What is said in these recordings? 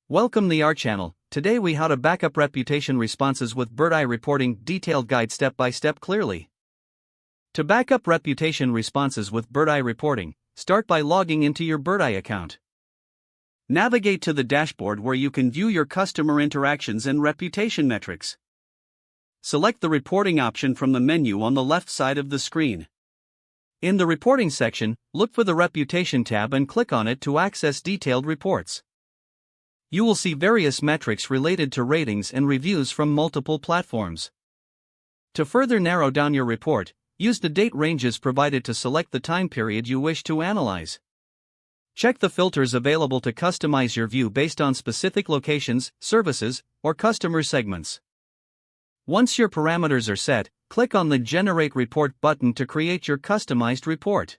Welcome to our channel. Today we how to backup reputation responses with Birdeye reporting detailed guide step by step clearly. To backup reputation responses with Birdeye reporting, start by logging into your Birdeye account. Navigate to the dashboard where you can view your customer interactions and reputation metrics. Select the reporting option from the menu on the left side of the screen. In the reporting section, look for the reputation tab and click on it to access detailed reports. You will see various metrics related to ratings and reviews from multiple platforms. To further narrow down your report, use the date ranges provided to select the time period you wish to analyze. Check the filters available to customize your view based on specific locations, services, or customer segments. Once your parameters are set, click on the Generate Report button to create your customized report.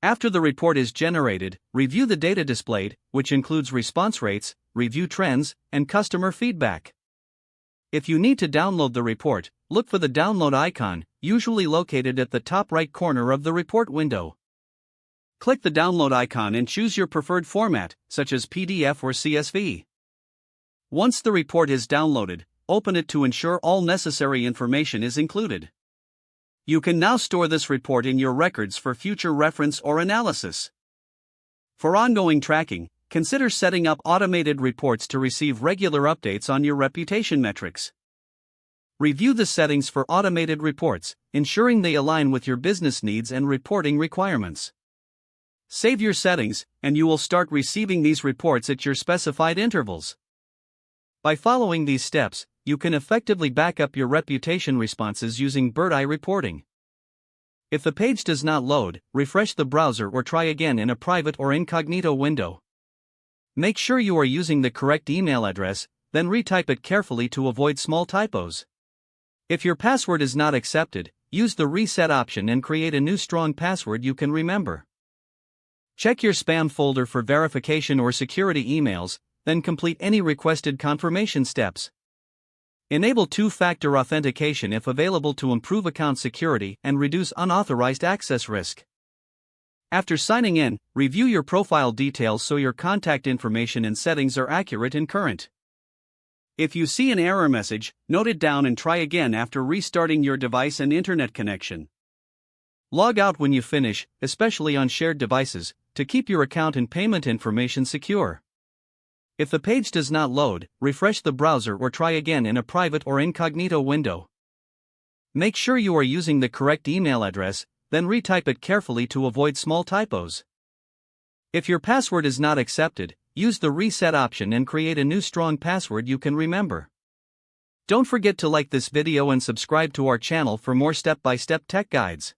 After the report is generated, review the data displayed, which includes response rates, review trends, and customer feedback. If you need to download the report, look for the download icon, usually located at the top right corner of the report window. Click the download icon and choose your preferred format, such as PDF or CSV. Once the report is downloaded, open it to ensure all necessary information is included. You can now store this report in your records for future reference or analysis. For ongoing tracking, consider setting up automated reports to receive regular updates on your reputation metrics. Review the settings for automated reports, ensuring they align with your business needs and reporting requirements. Save your settings, and you will start receiving these reports at your specified intervals. By following these steps, you can effectively back up your reputation responses using Birdeye reporting. If the page does not load, refresh the browser or try again in a private or incognito window. Make sure you are using the correct email address, then retype it carefully to avoid small typos. If your password is not accepted, use the reset option and create a new strong password you can remember. Check your spam folder for verification or security emails, then complete any requested confirmation steps. Enable two-factor authentication if available to improve account security and reduce unauthorized access risk. After signing in, review your profile details so your contact information and settings are accurate and current. If you see an error message, note it down and try again after restarting your device and internet connection. Log out when you finish, especially on shared devices, to keep your account and payment information secure. If the page does not load, refresh the browser or try again in a private or incognito window. Make sure you are using the correct email address, then retype it carefully to avoid small typos. If your password is not accepted, use the reset option and create a new strong password you can remember. Don't forget to like this video and subscribe to our channel for more step-by-step tech guides.